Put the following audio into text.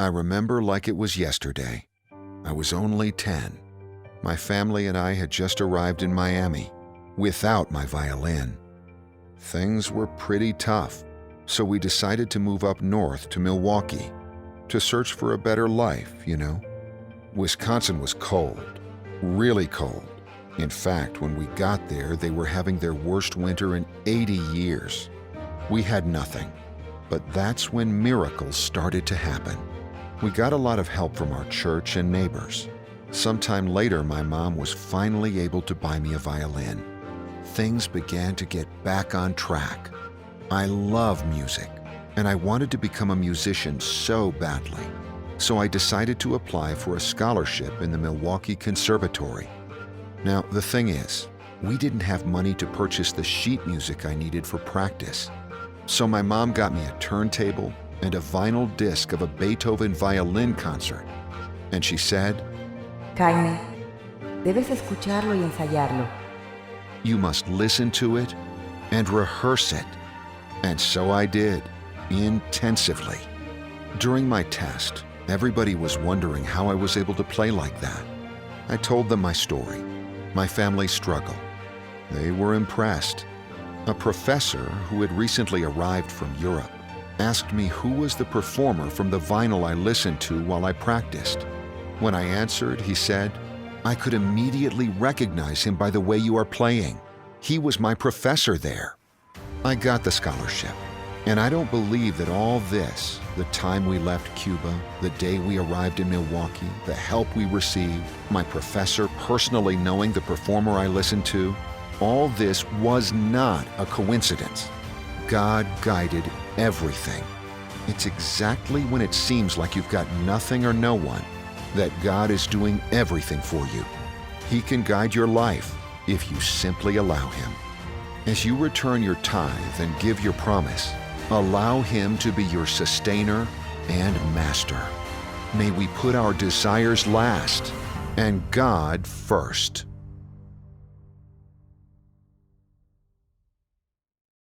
I remember like it was yesterday. I was only 10. My family and I had just arrived in Miami without my violin. Things were pretty tough, so we decided to move up north to Milwaukee to search for a better life, you know. Wisconsin was cold, really cold. In fact, when we got there, they were having their worst winter in 80 years. We had nothing, but that's when miracles started to happen. We got a lot of help from our church and neighbors. Sometime later, my mom was finally able to buy me a violin. Things began to get back on track. I love music, and I wanted to become a musician so badly. So I decided to apply for a scholarship in the Milwaukee Conservatory. Now, the thing is, we didn't have money to purchase the sheet music I needed for practice. So my mom got me a turntable and a vinyl disc of a Beethoven violin concert. And she said, Jaime, debes escucharlo y ensayarlo. "You must listen to it and rehearse it." And so I did, intensively. During my test, everybody was wondering how I was able to play like that. I told them my story, my family's struggle. They were impressed. A professor who had recently arrived from Europe asked me who was the performer from the vinyl I listened to while I practiced. When I answered, he said, "I could immediately recognize him by the way you are playing. He was my professor there." I got the scholarship, and I don't believe that all this, the time we left Cuba, the day we arrived in Milwaukee, the help we received, my professor personally knowing the performer I listened to, all this was not a coincidence. God guided everything. It's exactly when it seems like you've got nothing or no one that God is doing everything for you. He can guide your life if you simply allow Him. As you return your tithe and give your promise, allow Him to be your sustainer and master. May we put our desires last and God first.